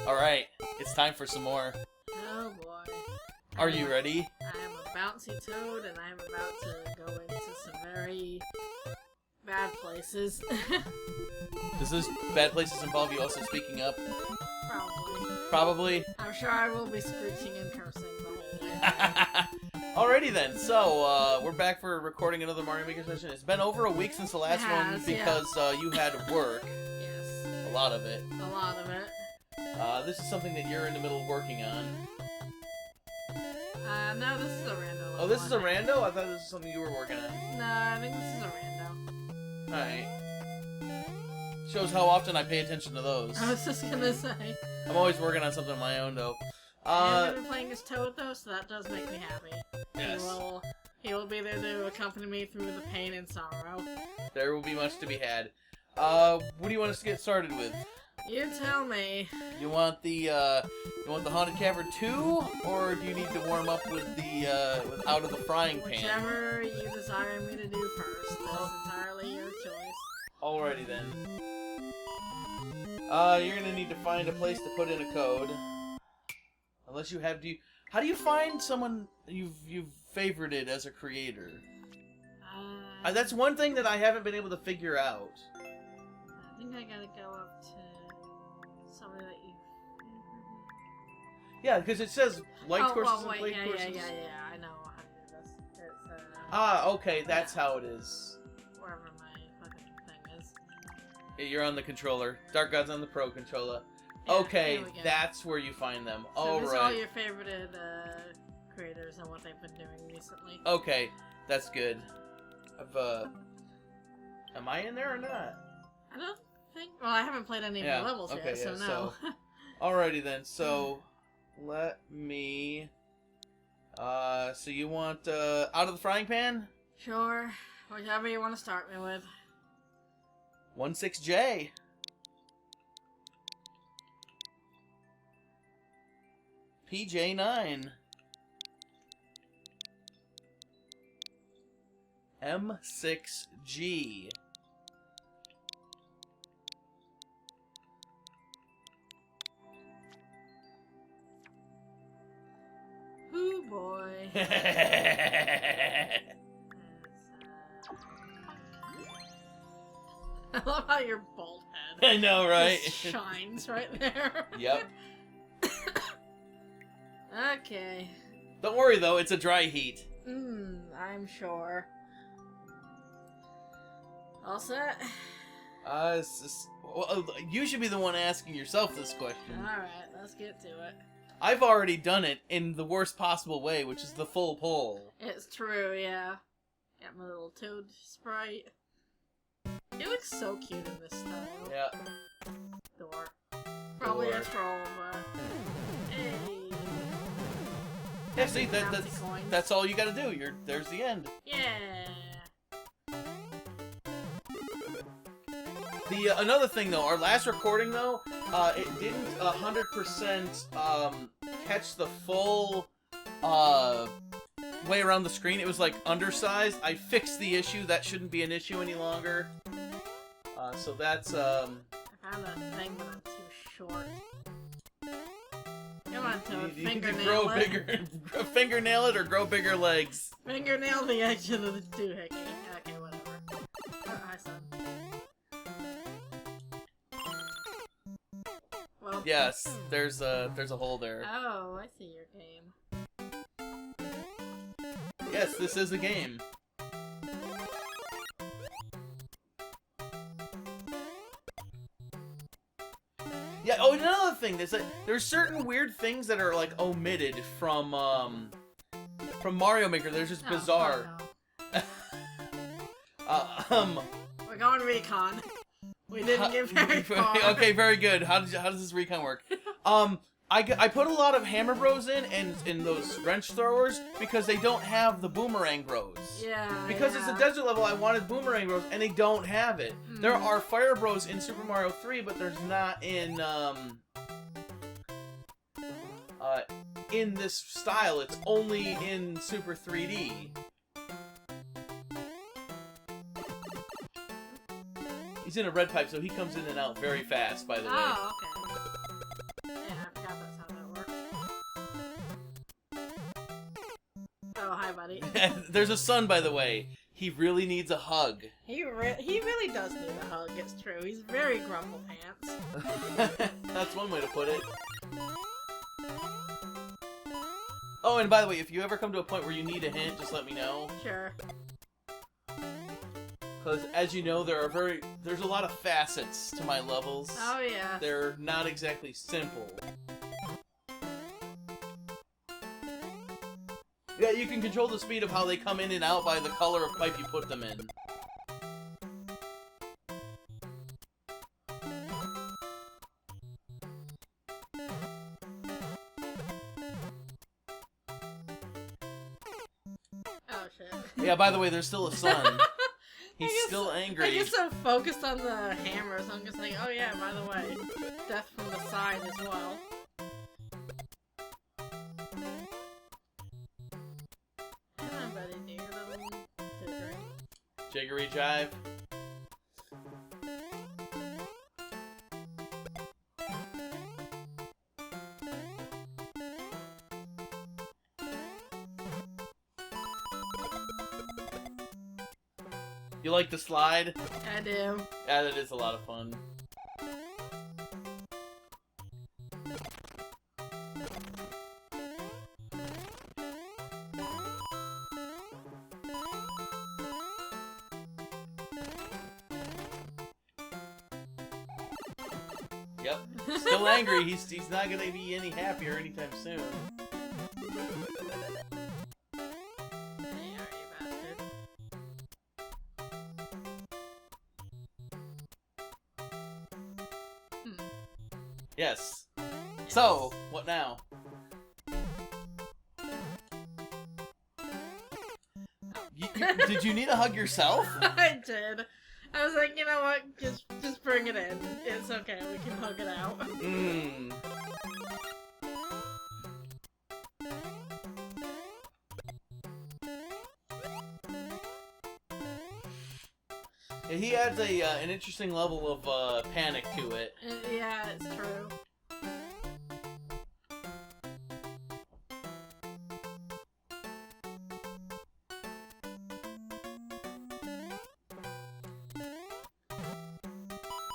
Alright, it's time for some more. Oh boy. Are you ready? I am a bouncy toad, and I'm about to go into some very bad places. Does this bad places involve you also speaking up? Probably. Probably? I'm sure I will be screeching and cursing the whole way. Alrighty then, so we're back for recording another Mario Maker session. It's been over a week since the last one because you had work. Yes. A lot of it. A lot of it. This is something that you're in the middle of working on. No, this is a rando. Oh, this is a rando? I thought this was something you were working on. No, I think this is a rando. Alright. Shows how often I pay attention to those. I was just gonna say. I'm always working on something of my own, though. I've been playing as Toad, though, so that does make me happy. Yes. He will be there to accompany me through the pain and sorrow. There will be much to be had. What do you want us to get started with? You tell me. You want the Haunted Cavern 2, or do you need to warm up with the with Out of the Frying Pan? Whichever you desire me to do first. That's entirely your choice. Alrighty then. You're gonna need to find a place to put in a code. Unless you have how do you find someone you've favorited as a creator? That's one thing that I haven't been able to figure out. I think I gotta go up to somebody that you. Yeah, because it says liked courses and wait, played courses. Yeah, I know how to do this. It's, okay, that's how it is. Wherever my fucking thing is. You're on the controller. Dark God's on the Pro controller. Yeah, okay, that's where you find them. So these are all Alright. your favorite creators and what they've been doing recently. Okay, that's good. Am I in there or not? I don't think. Well, I haven't played any of the levels yet, so no. Alrighty then. So let me. So you want Out of the Frying Pan? Sure. Whichever you want to start me with. 16J. PJ9. M6G. Ooh boy. I love how your bald head. I know, right? Just shines right there. Yep. Okay. Don't worry though, it's a dry heat. I'm sure. All set? Well, you should be the one asking yourself this question. Alright, let's get to it. I've already done it in the worst possible way, which is the full pull. It's true, yeah. Got my little toad sprite. He looks so cute in this style. Yeah. Door. Probably Door. a troll, but... Hey. Yeah, see, that's all you gotta do. There's the end. Yeah. Another thing though, our last recording though, it didn't 100% catch the full way around the screen. It was like undersized. I fixed the issue. That shouldn't be an issue any longer. So that's I found a thing, but I'm too short. Come on, Toad. you need to Fingernail grow it. bigger, fingernail it or grow bigger legs. Fingernail the edge of the doohickey. Okay, whatever. Hi, son. Well, Yes, there's a hole there. Oh, I see your game. Yes, this is a game. Yeah, oh, another thing is that there's certain weird things that are, like, omitted from Mario Maker. They're just bizarre. No. We're going recon. We didn't get very far. Okay, very good. How does this recon work? I put a lot of hammer bros in those wrench throwers because they don't have the boomerang bros. Yeah. Because it's a desert level, I wanted boomerang bros, and they don't have it. There are fire bros in Super Mario 3, but there's not in this style. It's only in Super 3D. He's in a red pipe, so he comes in and out very fast, by the way. Oh, okay. Yeah. buddy. There's a son, by the way. He really needs a hug. He really does need a hug, it's true. He's very grumble pants. That's one way to put it. Oh, and by the way, if you ever come to a point where you need a hint, just let me know. Sure. Because, as you know, there's a lot of facets to my levels. Oh, yeah. They're not exactly simple. Yeah, you can control the speed of how they come in and out by the color of pipe you put them in. Oh, shit. Yeah, by the way, there's still a son. He's still angry. I guess I'm focused on the hammer, so I'm just like, oh yeah, by the way, death from the side as well. Come on, buddy, do your little Jiggery jive. You like the slide? I do. Yeah, that is a lot of fun. Yep. Still angry. He's not gonna be any happier anytime soon. Yes. So, what now? Did you need a hug yourself? I did. I was like, you know what? Just bring it in. It's okay. We can hug it out. Mmm. Yeah, he adds an interesting level of panic to it. Yeah, it's true.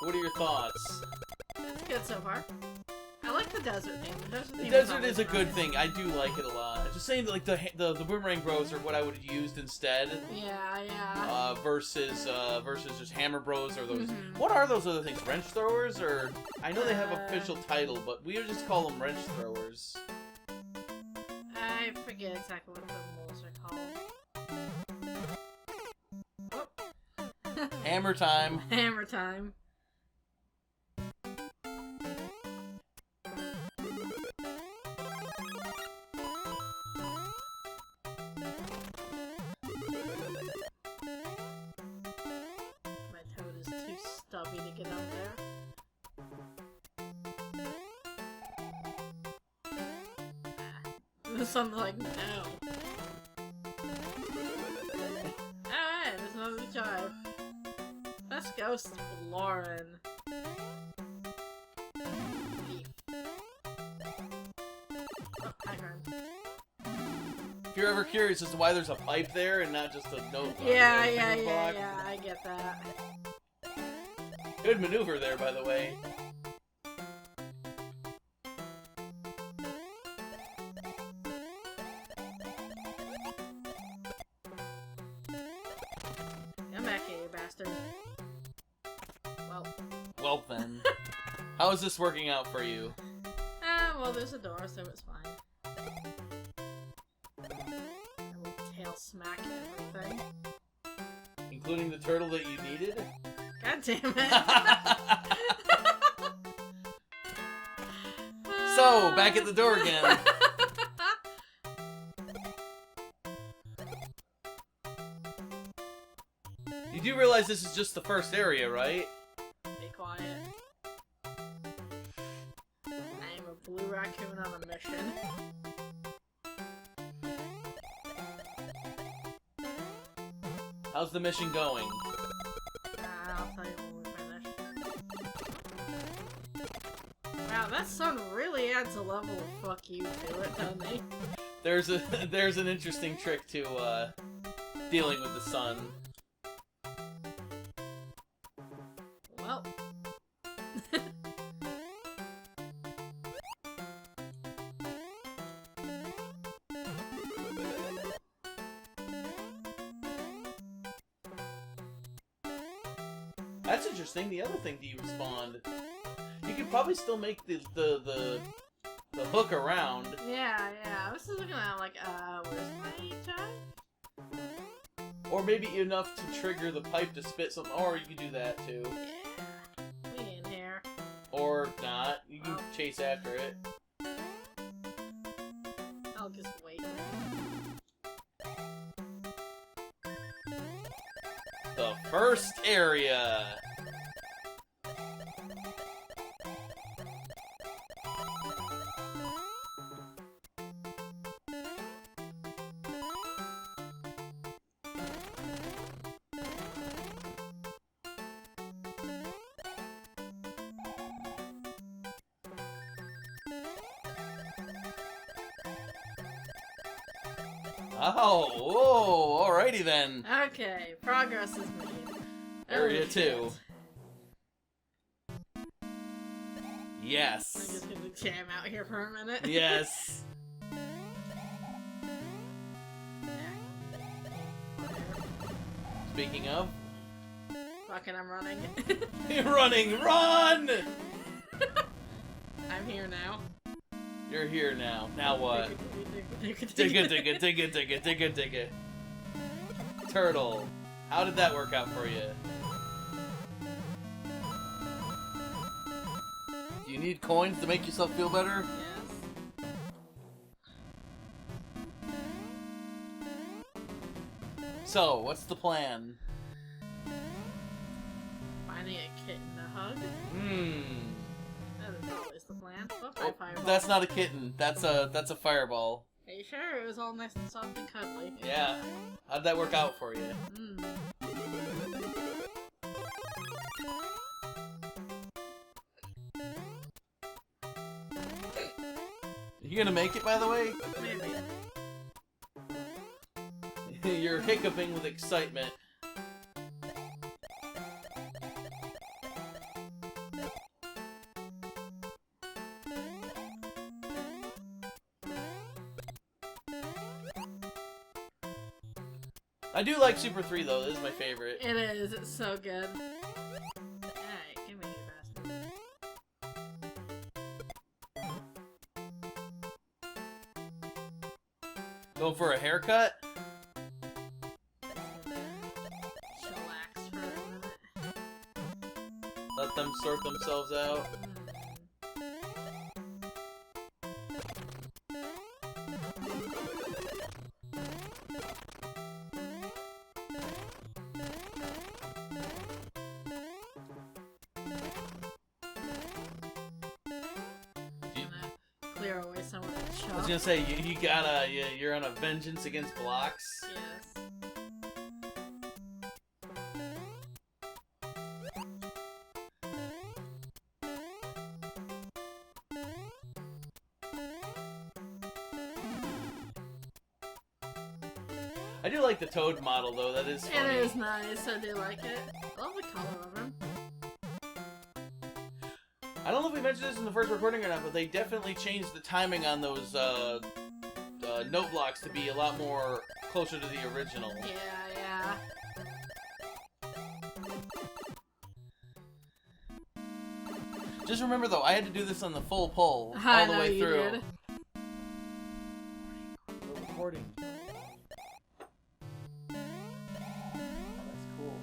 What are your thoughts? It's good so far. I like the desert theme. The desert is a good thing. I do like it a lot. Just saying that, like, the boomerang bros are what I would have used instead. Yeah, yeah. Versus just hammer bros or those. What are those other things? Wrench throwers, or I know they have official title, but we just call them wrench throwers. I forget exactly what the moves are called. Oh. Hammer time. Hammer time. Stubby to get up there. Something like, no. Alright, there's another jive. Let's go, Lauren. Oh, hi, If you're ever curious as to why there's a pipe there and not just a note. Yeah, I get that. Good maneuver there, by the way. Come back here, you bastard. Well then. How is this working out for you? Well, there's a door, so it's fine. I will tail smack everything. Including the turtle that you needed? God damn it. So, back at the door again. You do realize this is just the first area, right? Be quiet. I am a blue raccoon on a mission. How's the mission going? I'll tell you when we finish. Wow, that sun really adds a level of fuck you to it, doesn't he? There's an interesting trick to dealing with the sun. Well. That's interesting. The other thing to respond, you could probably still make the hook around. Yeah. I was just looking at it like, where's my time? Or maybe enough to trigger the pipe to spit something. Or you could do that too. Yeah. We in here. Or not. You can chase after it. I'll just wait. The first area. Oh, whoa, alrighty then. Okay, progress is made. Area Okay. 2. I'm Yes. just gonna jam out here for a minute. Yes. Speaking of, Fucking, I'm running. running, run! I'm here now. You're here now. Now what? Dig Digga. Turtle. How did that work out for you? Do you need coins to make yourself feel better? Yes. So, what's the plan? Finding a kitten to hug. That is always the plan. Oh, Oh, fireball. that's not a kitten. That's a fireball. Are you sure? It was all nice and soft and cuddly. Yeah. How'd that work out for you? You gonna make it, by the way? Maybe. You're hiccuping with excitement. I do like Super 3 though, this is my favorite. It is. It's so good. Alright, give me you bastard. Going for a haircut? Chillax for a minute. Let them sort themselves out. Clear away some of the I chalk. was gonna say, you gotta, you're on a vengeance against blocks. Yes. I do like the Toad model though, that is funny. It is nice. I do like it. I love the color of him. I don't know if we mentioned this in the first recording or not, but they definitely changed the timing on those note blocks to be a lot more closer to the original. Yeah. Just remember though, I had to do this on the full pull I all the know way you through. did. We're recording. Oh, that's cool.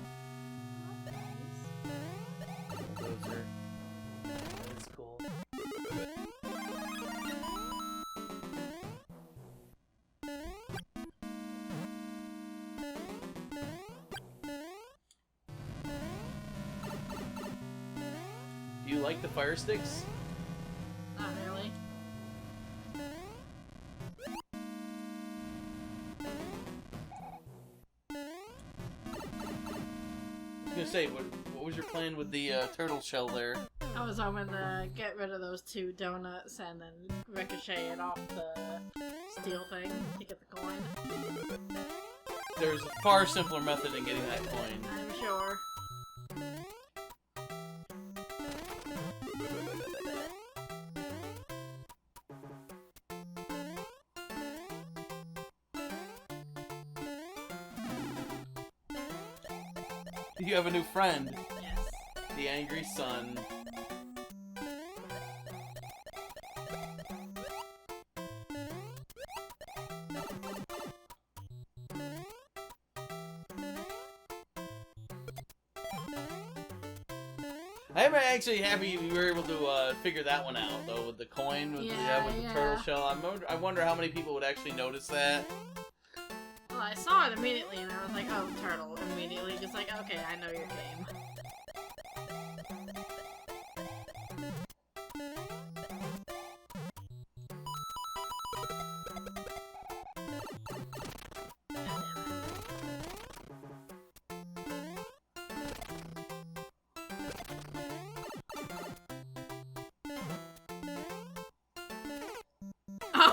Bulldozer. That is cool. Do you like the fire sticks? Not really. I was gonna say, what was your plan with the turtle shell there? I was hoping to get rid of those 2 donuts and then ricochet it off the steel thing to get the coin. There's a far simpler method in getting that coin. I'm sure. You have a new friend. Yes. The angry sun. I'm actually happy you were able to figure that one out, though, with the coin, with, the turtle shell. I wonder how many people would actually notice that. Well, I saw it immediately, and I was like, oh, turtle, immediately. Just like, okay, I know your game.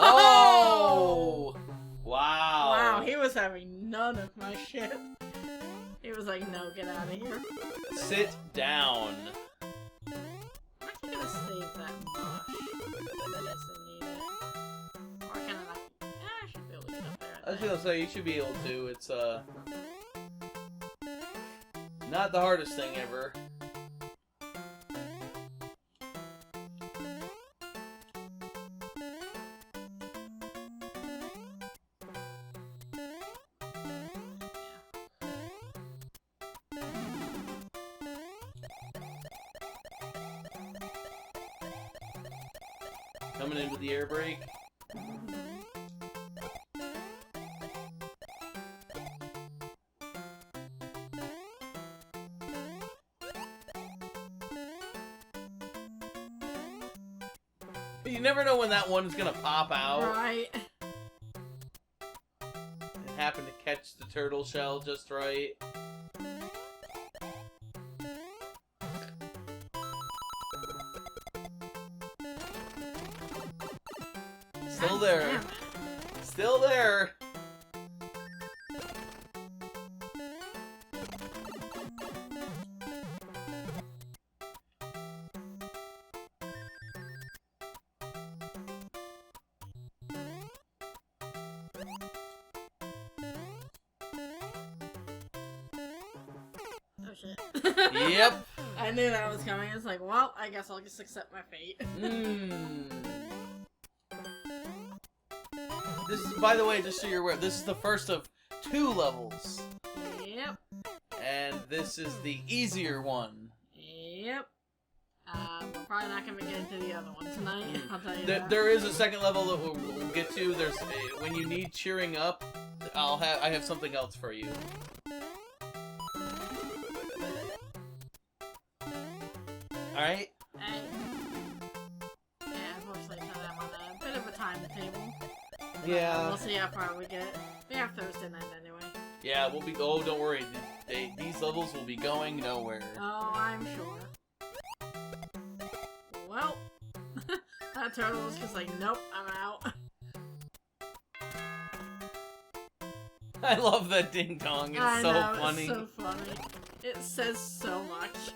Oh! Wow. Wow, he was having none of my shit. He was like, no, get out of here. Sit down. I'm actually gonna save that mush. Unless I need it. Or can I not? I should be able to get up there. I was gonna say, you should be able to. It's, not the hardest thing ever. Coming in with the air brake. You never know when that one's gonna pop out. Right. And happen to catch the turtle shell just right. Still there. Still there. Oh shit. Yep. I knew that was coming. It's like, well, I guess I'll just accept my fate. This is, by the way, just so you're aware, this is the first of 2 levels. Yep. And this is the easier one. Yep. We're probably not gonna get into the other one tonight. I'll tell you that. There is a second level that we'll get to. There's when you need cheering up, I have something else for you. All right. Hey. Yeah, unfortunately, I'm on a bit of a time table. Yeah. We'll see how far we get. We have Thursday night anyway. Yeah, we'll be. Oh, don't worry. These levels will be going nowhere. Oh, I'm sure. Well, that turtle was just like, nope, I'm out. I love that ding dong. It's so funny. It's so funny. It says so much.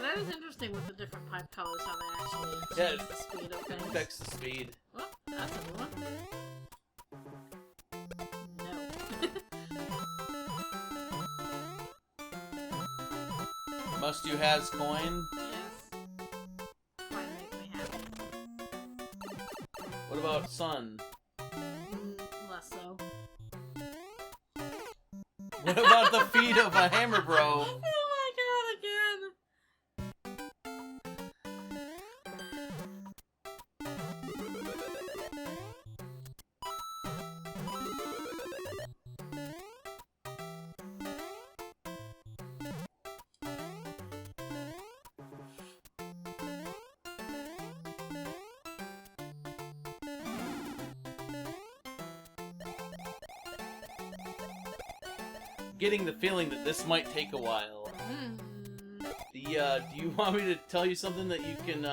That is interesting with the different pipe colors, how they actually change the speed of things. Affects the speed. Well, that's a new one. No. Must you has coin? Yes. Coin makes me happy. What about sun? Less so. What about the feet of a hammer bro? Oh my god, again! getting the feeling that this might take a while. Do you want me to tell you something that you can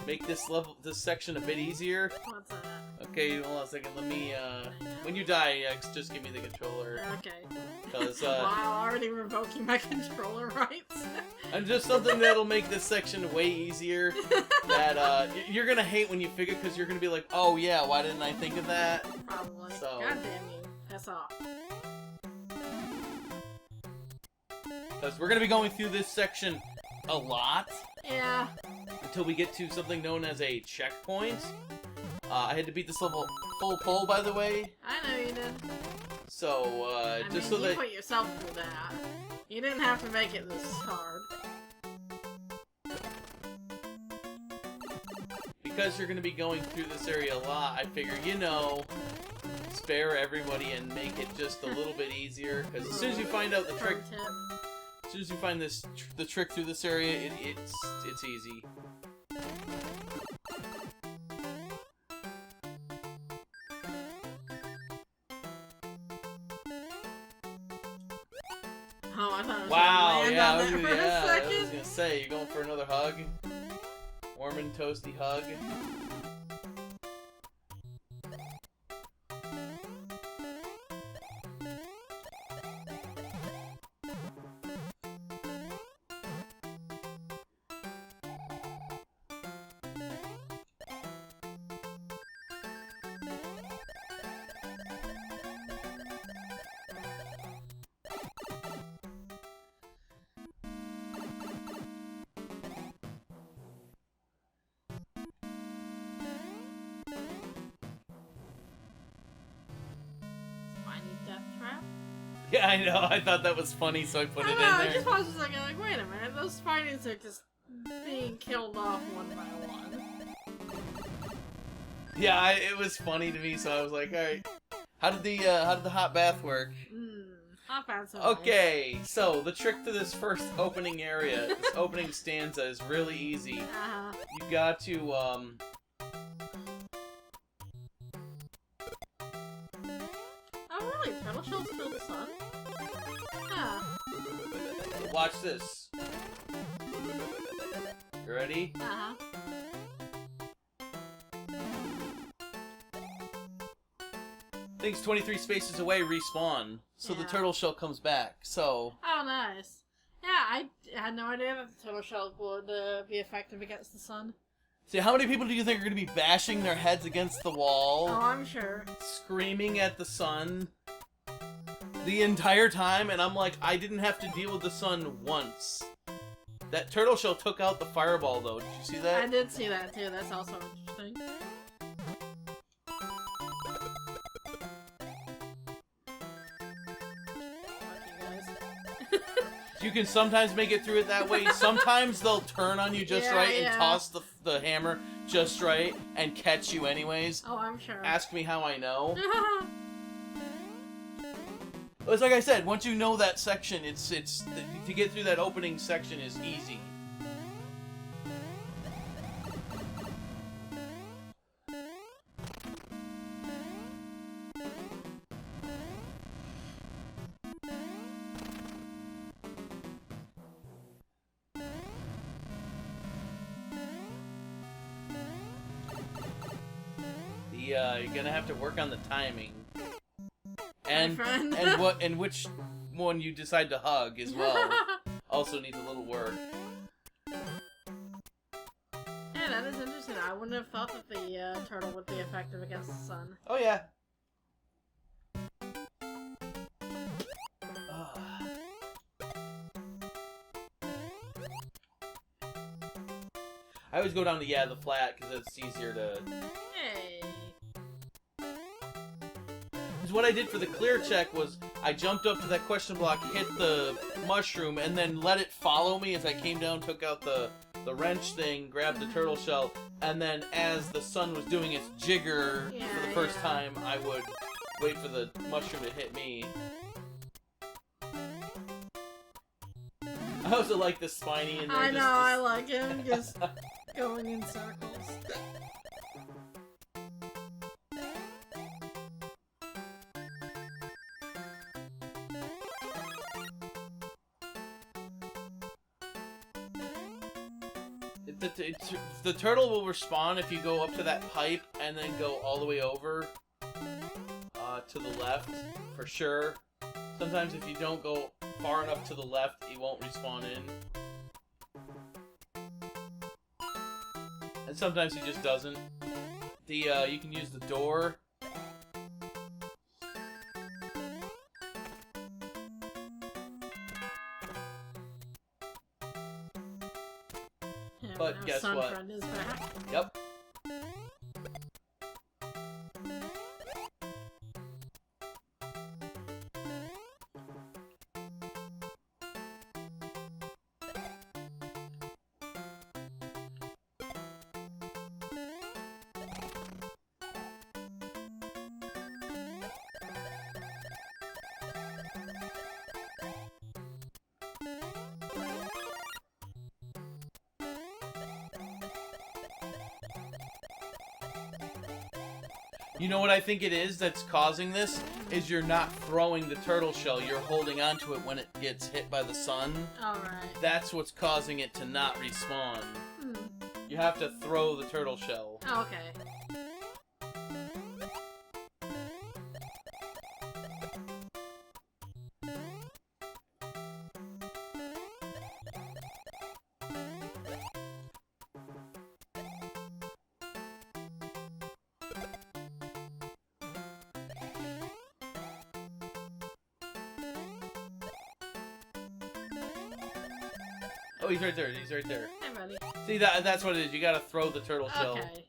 make this section a bit easier? What's that? Okay, hold on a second. Let me when you die, just give me the controller. Okay. Cause wow, already revoking my controller rights. and just something that'll make this section way easier. That you're gonna hate when you figure, because you're gonna be like, oh yeah, why didn't I think of that? Probably. So. God damn you. That's off. Because we're gonna be going through this section a lot. Yeah. Until we get to something known as a checkpoint. I had to beat this level full pull, by the way. I know you did. So, just mean, so that... you put yourself through that. You didn't have to make it this hard. Because you're going to be going through this area a lot, I figure, you know, spare everybody and make it just a little bit easier. Because as soon as you find out the trick... As soon as you find the trick through this area, it's easy. Oh, I thought wow, I yeah, was gonna say, you're going for another hug? Warm and toasty hug? Yeah, I know. I thought that was funny, so I put it in there. I just paused a second, like, wait a minute, those spiders are just being killed off one by one. Yeah, it was funny to me, so I was like, all right. How did the hot bath work? Hot bath's okay, nice. So the trick to this first opening area, this opening stanza, is really easy. You got to Oh really? Turtle shells kill the sun? Huh. Watch this. You ready? Things 23 spaces away respawn, so the turtle shell comes back. So. Oh, nice. Yeah, I had no idea that the turtle shell would be effective against the sun. See, how many people do you think are going to be bashing their heads against the wall? Oh, I'm sure. Screaming at the sun the entire time, and I'm like, I didn't have to deal with the sun once. That turtle shell took out the fireball, though. Did you see that? I did see that, too. That's also interesting. You can sometimes make it through it that way. Sometimes they'll turn on you just right and toss the hammer just right and catch you anyways. Oh, I'm sure. Ask me how I know. It's like I said, once you know that section, it's to get through that opening section is easy. You're gonna have to work on the timing, and which one you decide to hug as well. Also needs a little work. Yeah, that is interesting. I wouldn't have thought that the turtle would be effective against the sun. Oh yeah. I always go down to the flat because it's easier to. Hey. Because what I did for the clear check was I jumped up to that question block, hit the mushroom, and then let it follow me as I came down, took out the wrench thing, grabbed the turtle shell, and then as the sun was doing its jigger for the first time, I would wait for the mushroom to hit me. I also like the spiny in there. I know, I like him just going in circles. the turtle will respawn if you go up to that pipe and then go all the way over to the left, for sure. Sometimes if you don't go far enough to the left, he won't respawn in. And sometimes he just doesn't. You can use the door. But Now guess what? Sunfriend is back. Yep. You know what I think it is that's causing this? Is you're not throwing the turtle shell, you're holding onto it when it gets hit by the sun. Alright. That's what's causing it to not respawn. You have to throw the turtle shell. Oh, okay. Oh, he's right there. He's right there. Hey, buddy. See, that's what it is. You gotta throw the turtle shell. Okay.